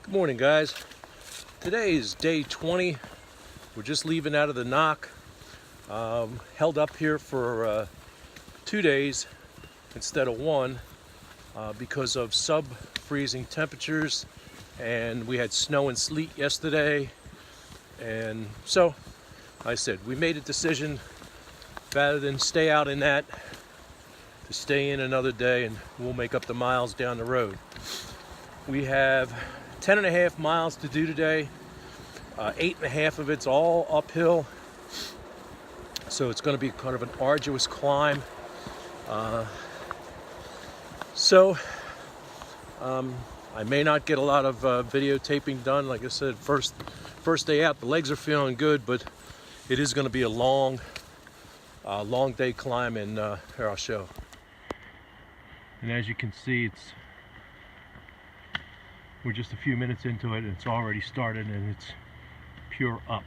Good morning, guys. Today is day 20. We're just leaving out of the knock. Held up here for 2 days instead of one because of sub-freezing temperatures, and we had snow and sleet yesterday. And so I said we made a decision, rather than stay out in that, to stay in another day, and we'll make up the miles down the road. We have 10.5 miles to do today. 8.5 of it's all uphill, so it's going to be kind of an arduous climb. I may not get a lot of videotaping done. Like I said, first day out, the legs are feeling good, but it is going to be a long day climb, and here I'll show. And as you can see, we're just a few minutes into it, and it's already started, and it's pure up.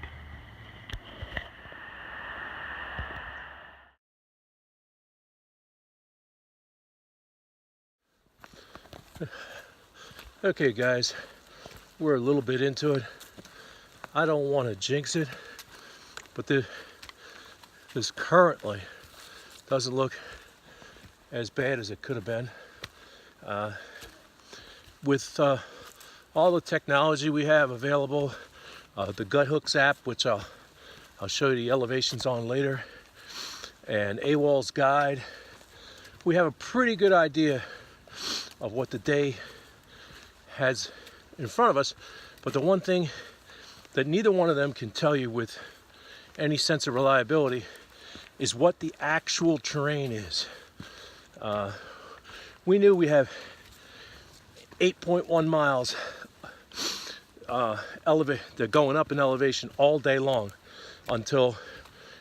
Okay, guys, we're a little bit into it. I don't want to jinx it, but this currently doesn't look as bad as it could have been. With all the technology we have available, the Gut Hooks app, which I'll show you the elevations on later, and AWOL's guide, we have a pretty good idea of what the day has in front of us. But the one thing that neither one of them can tell you with any sense of reliability is what the actual terrain is. We knew we have 8.1 miles they're going up in elevation all day long until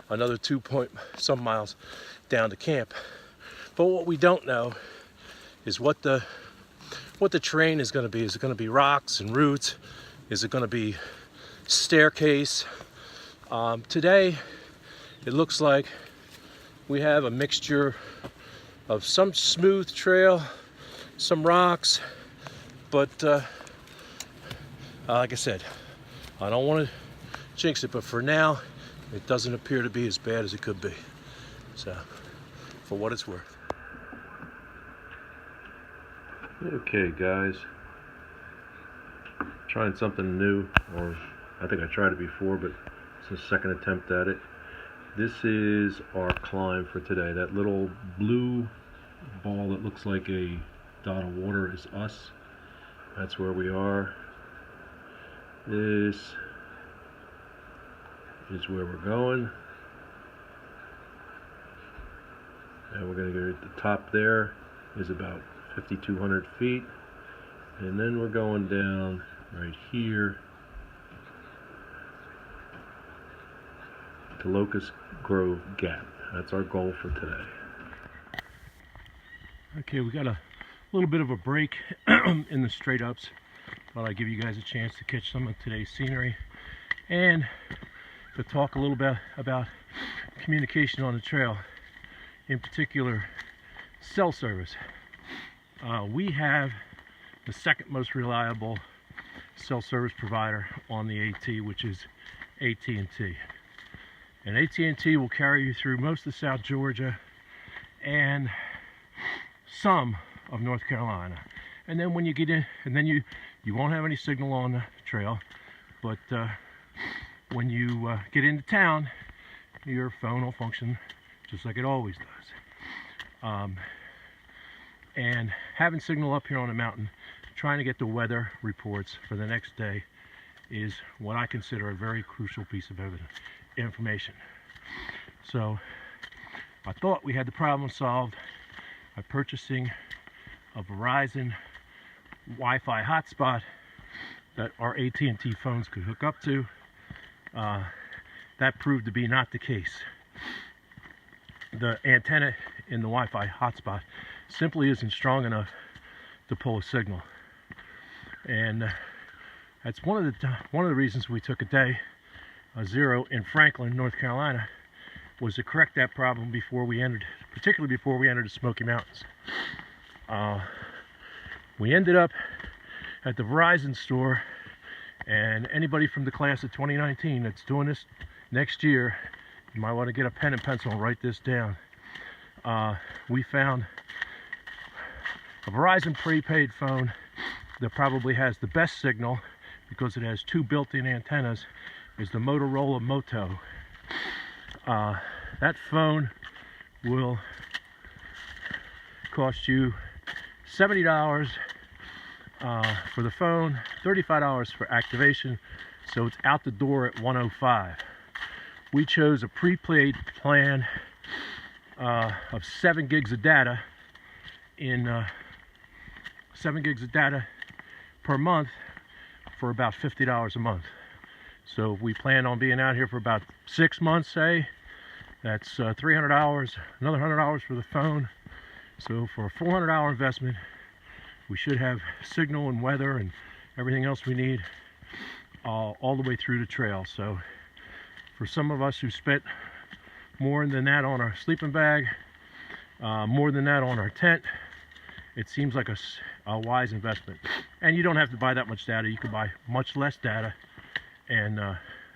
another 2 point some miles down to camp. But what we don't know is what the terrain is going to be. Is it going to be rocks and roots? Is it going to be staircase? Today it looks like we have a mixture of some smooth trail, some rocks, but like I said, I don't want to jinx it, but for now it doesn't appear to be as bad as it could be, so for what it's worth. Okay, guys, trying something new, or I think I tried it before, but it's the second attempt at it. This is our climb for today. That little blue ball that looks like a dot of water is us. That's where we are. This is where we're going, and we're going to go at the top. There is about 5,200 feet, and then we're going down right here to Locust Grove Gap. That's our goal for today. Okay, we got a little bit of a break in the straight ups. Thought I'd give you guys a chance to catch some of today's scenery and to talk a little bit about communication on the trail, in particular cell service. We have the second most reliable cell service provider on the AT, which is AT&T. And AT&T will carry you through most of South Georgia and some of North Carolina. And then when you get in, and then you won't have any signal on the trail, but when you get into town, your phone will function just like it always does. And having signal up here on the mountain, trying to get the weather reports for the next day, is what I consider a very crucial piece of information. So I thought we had the problem solved by purchasing a Verizon Wi-Fi hotspot that our AT&T phones could hook up to. That proved to be not the case. The antenna in the Wi-Fi hotspot simply isn't strong enough to pull a signal, and that's one of the reasons we took a day zero in Franklin, North Carolina, was to correct that problem particularly before we entered the Smoky Mountains. We ended up at the Verizon store, and anybody from the class of 2019 that's doing this next year, you might want to get a pen and pencil and write this down. We found a Verizon prepaid phone that probably has the best signal because it has 2 built-in antennas, is the Motorola Moto. That phone will cost you $70 for the phone, $35 for activation, so it's out the door at $105. We chose a prepaid plan of 7 gigs of data in 7 gigs of data per month for about $50 a month. So we plan on being out here for about 6 months, say. That's $300, another $100 for the phone. So for a $400 investment, we should have signal and weather and everything else we need all the way through the trail. So for some of us who spent more than that on our sleeping bag, more than that on our tent, it seems like a wise investment. And you don't have to buy that much data. You can buy much less data, and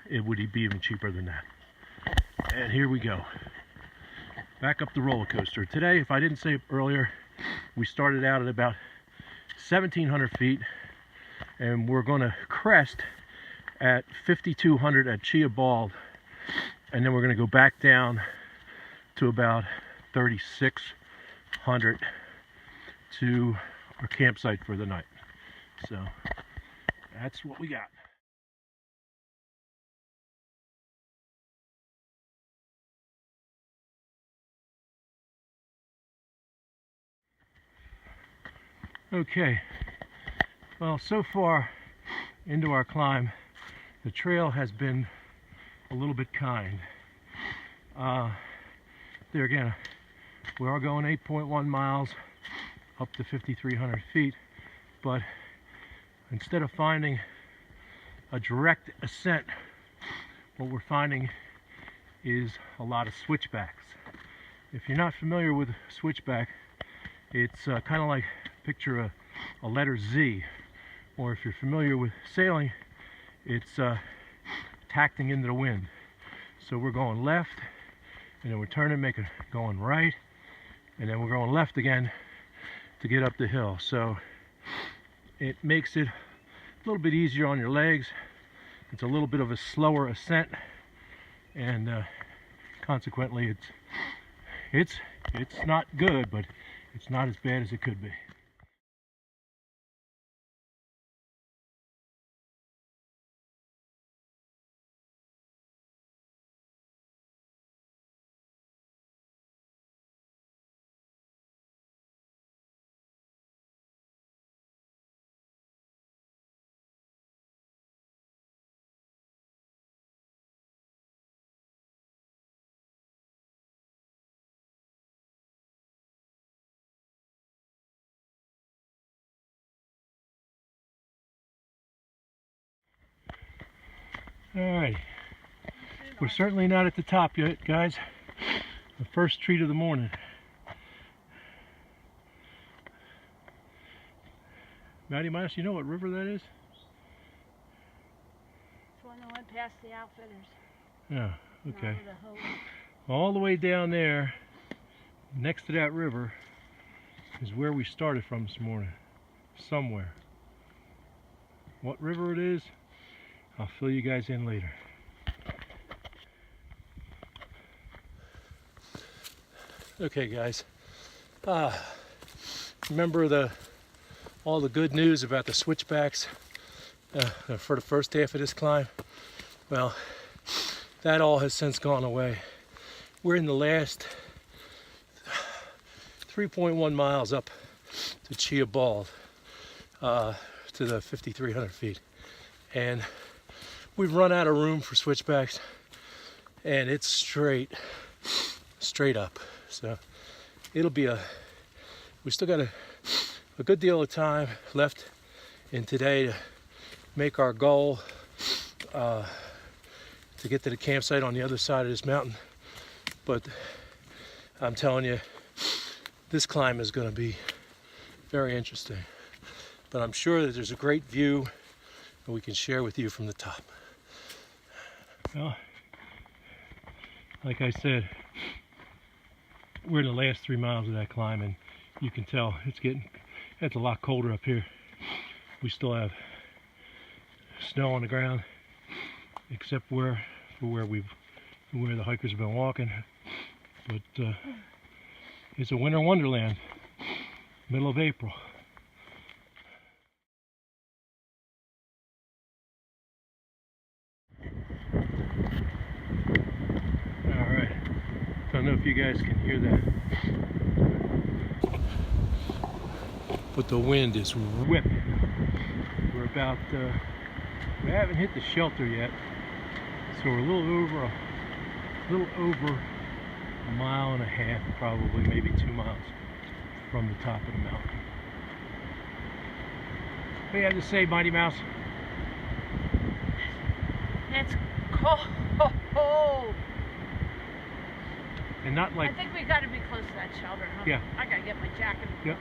it would be even cheaper than that. And here we go. Back up the roller coaster. Today, if I didn't say it earlier, we started out at about 1,700 feet, and we're going to crest at 5,200 at Chia Bald, and then we're going to go back down to about 3,600 to our campsite for the night. So that's what we got. Okay, well, so far into our climb, the trail has been a little bit kind. There again, we are going 8.1 miles up to 5,300 feet, but instead of finding a direct ascent, what we're finding is a lot of switchbacks. If you're not familiar with switchback, it's kind of like, picture a letter Z, or if you're familiar with sailing, it's tacking into the wind. So we're going left, and then we're turning, going right, and then we're going left again to get up the hill. So it makes it a little bit easier on your legs. It's a little bit of a slower ascent, and consequently it's not good, but it's not as bad as it could be. Alright, we're certainly not at the top yet, guys. The first treat of the morning. Maddie Miles, you know what river that is? It's one that went past the outfitters. Yeah, okay. All the way down there, next to that river, is where we started from this morning. Somewhere. What river it is, I'll fill you guys in later. Okay, guys. Remember all the good news about the switchbacks for the first half of this climb? Well, that all has since gone away. We're in the last 3.1 miles up to Chia Bald, to the 5,300 feet. And we've run out of room for switchbacks, and it's straight up. So it'll be we still got a good deal of time left in today to make our goal to get to the campsite on the other side of this mountain. But I'm telling you, this climb is going to be very interesting. but I'm sure that there's a great view that we can share with you from the top. Well, like I said, we're in the last 3 miles of that climb, and you can tell it's a lot colder up here. We still have snow on the ground, except where the hikers have been walking. But it's a winter wonderland, middle of April. All right, don't know if you guys can hear that, but the wind is whipping. We're about, we haven't hit the shelter yet, so we're a little over a mile and a half, probably, maybe 2 miles from the top of the mountain. What do you have to say, Mighty Mouse? It's cold. And not like... I think we got to be close to that shelter, huh? Yeah. I got to get my jacket. Yep.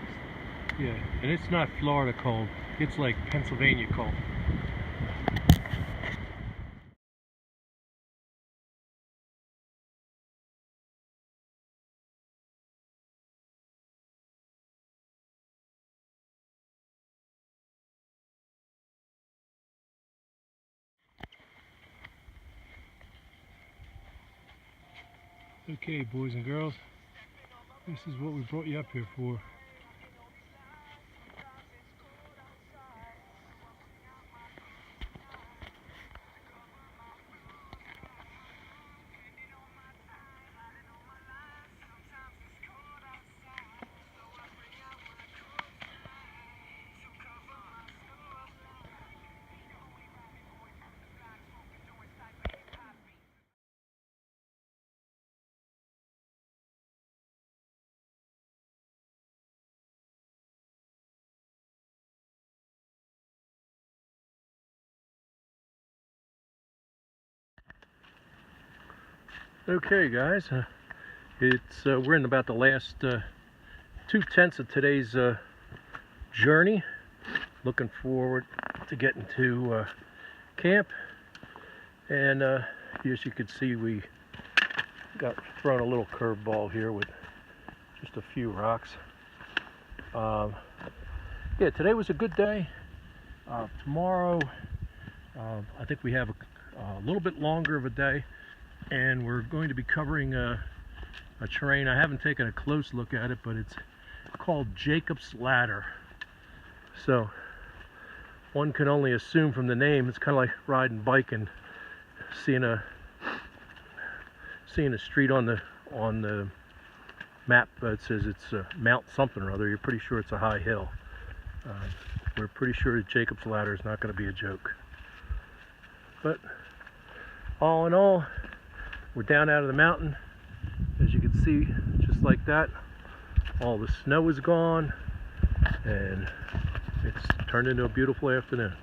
Yeah, and it's not Florida cold. It's like Pennsylvania cold. Okay, boys and girls, this is what we brought you up here for. Okay, guys, we're in about the last 2/10 of today's journey. Looking forward to getting to camp, and as you can see, we got thrown a little curveball here with just a few rocks. Yeah, today was a good day. Tomorrow, I think we have a little bit longer of a day, and we're going to be covering a terrain. I haven't taken a close look at it, but it's called Jacob's Ladder. So one can only assume from the name it's kind of like riding bike and seeing a street on the map that says it's Mount something or other. You're pretty sure it's a high hill. We're pretty sure that Jacob's Ladder is not going to be a joke. But all in all, we're down out of the mountain. As you can see, just like that, all the snow is gone, and it's turned into a beautiful afternoon.